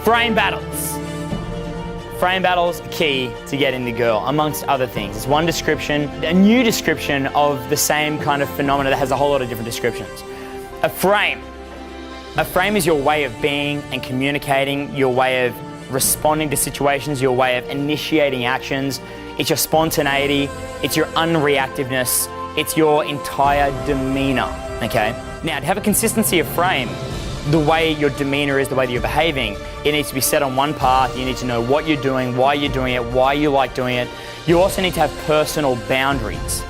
Frame battles. Frame battles are key to getting the girl, amongst other things. It's one description, a new description of the same kind of phenomena that has a whole lot of different descriptions. A frame. A frame is your way of being and communicating, your way of responding to situations, your way of initiating actions. It's your spontaneity, it's your unreactiveness, it's your entire demeanor, okay? Now, to have a consistency of frame, the way your demeanor is, the way that you're behaving, it needs to be set on one path. You need to know what you're doing, why you're doing it, why you like doing it. You also need to have personal boundaries.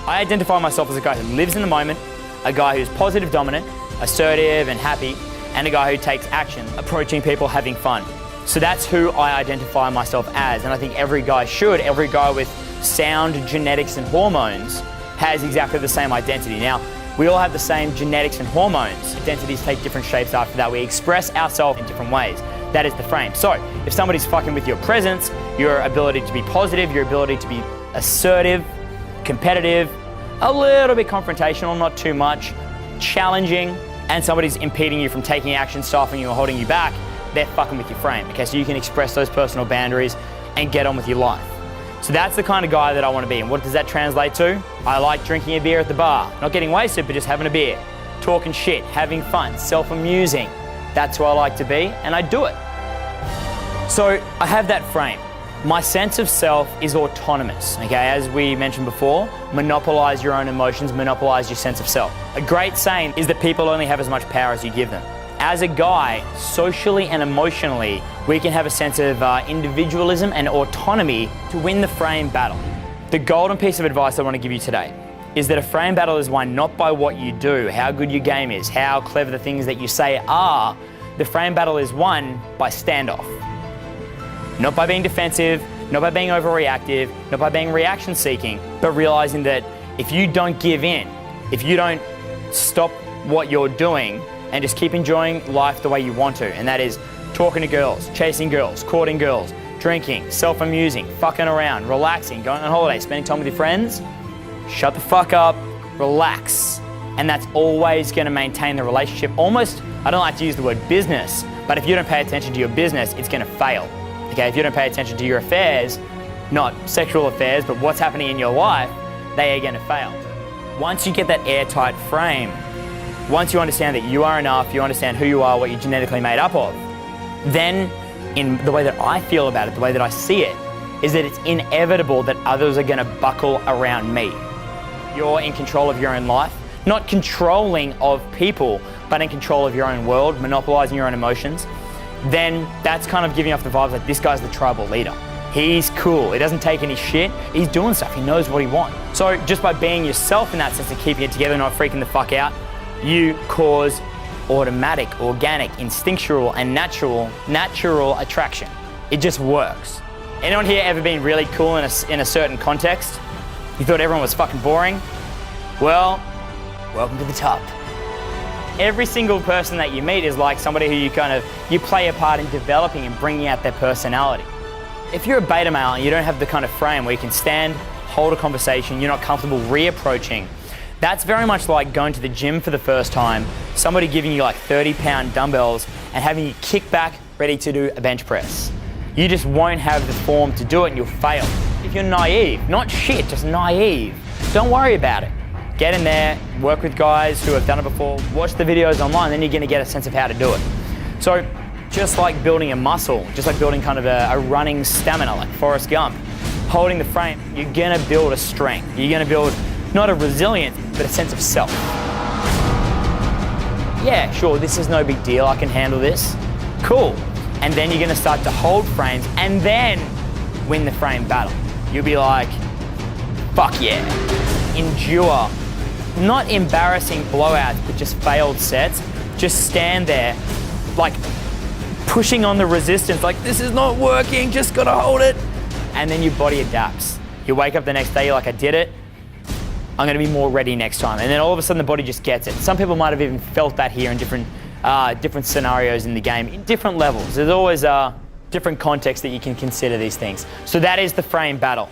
I identify myself as a guy who lives in the moment, a guy who's positive dominant, assertive and happy, and a guy who takes action, approaching people, having fun. So that's who I identify myself as, and I think every guy should. Every guy with sound genetics and hormones has exactly the same identity. Now, we all have the same genetics and hormones. Identities take different shapes after that. We express ourselves in different ways. That is the frame. So if somebody's fucking with your presence, your ability to be positive, your ability to be assertive, competitive, a little bit confrontational, not too much, challenging, and somebody's impeding you from taking action, stopping you or holding you back, they're fucking with your frame. Okay, so you can express those personal boundaries and get on with your life. So that's the kind of guy that I want to be. And what does that translate to? I like drinking a beer at the bar. Not getting wasted, but just having a beer. Talking shit, having fun, self-amusing. That's who I like to be, and I do it. So I have that frame. My sense of self is autonomous, okay? As we mentioned before, monopolize your own emotions, monopolize your sense of self. A great saying is that people only have as much power as you give them. As a guy, socially and emotionally, we can have a sense of individualism and autonomy to win the frame battle. The golden piece of advice I want to give you today is that a frame battle is won not by what you do, how good your game is, how clever the things that you say are. The frame battle is won by standoff. Not by being defensive, not by being overreactive, not by being reaction seeking, but realizing that if you don't give in, if you don't stop what you're doing and just keep enjoying life the way you want to, and that is talking to girls, chasing girls, courting girls, drinking, self-amusing, fucking around, relaxing, going on holiday, spending time with your friends, shut the fuck up, relax. And that's always gonna maintain the relationship. Almost, I don't like to use the word business, but if you don't pay attention to your business, it's gonna fail. Okay, if you don't pay attention to your affairs, not sexual affairs, but what's happening in your life, they are gonna fail. Once you get that airtight frame, once you understand that you are enough, you understand who you are, what you're genetically made up of, then in the way that I feel about it, the way that I see it, is that it's inevitable that others are gonna buckle around me. You're in control of your own life, not controlling of people, but in control of your own world, monopolizing your own emotions. Then that's kind of giving off the vibes like this guy's the tribal leader. He's cool, he doesn't take any shit, he's doing stuff, he knows what he wants. So just by being yourself in that sense and keeping it together, not freaking the fuck out, you cause automatic, organic, instinctual, and natural attraction. It just works. Anyone here ever been really cool in a certain context? You thought everyone was fucking boring? Well, welcome to the top. Every single person that you meet is like somebody who you play a part in developing and bringing out their personality. If you're a beta male and you don't have the kind of frame where you can stand, hold a conversation, you're not comfortable reapproaching, that's very much like going to the gym for the first time, somebody giving you like 30-pound dumbbells and having you kick back ready to do a bench press. You just won't have the form to do it and you'll fail. If you're naive, not shit, just naive, don't worry about it. Get in there, work with guys who have done it before, watch the videos online, then you're gonna get a sense of how to do it. So just like building a muscle, just like building kind of a running stamina like Forrest Gump, holding the frame, you're gonna build a strength. You're gonna build not a resilience, but a sense of self. Yeah, sure, this is no big deal, I can handle this. Cool. And then you're gonna start to hold frames and then win the frame battle. You'll be like, fuck yeah. Endure, not embarrassing blowouts, but just failed sets. Just stand there, like pushing on the resistance, like this is not working, just gotta hold it. And then your body adapts. You wake up the next day, you're like, I did it. I'm gonna be more ready next time. And then all of a sudden the body just gets it. Some people might have even felt that here in different scenarios in the game, in different levels. There's always different contexts that you can consider these things. So that is the frame battle.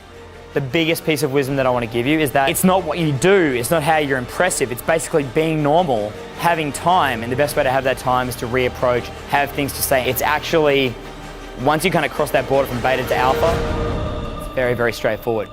The biggest piece of wisdom that I want to give you is that it's not what you do, it's not how you're impressive, it's basically being normal, having time, and the best way to have that time is to reapproach, have things to say. It's actually, once you kind of cross that border from beta to alpha, it's very, very straightforward.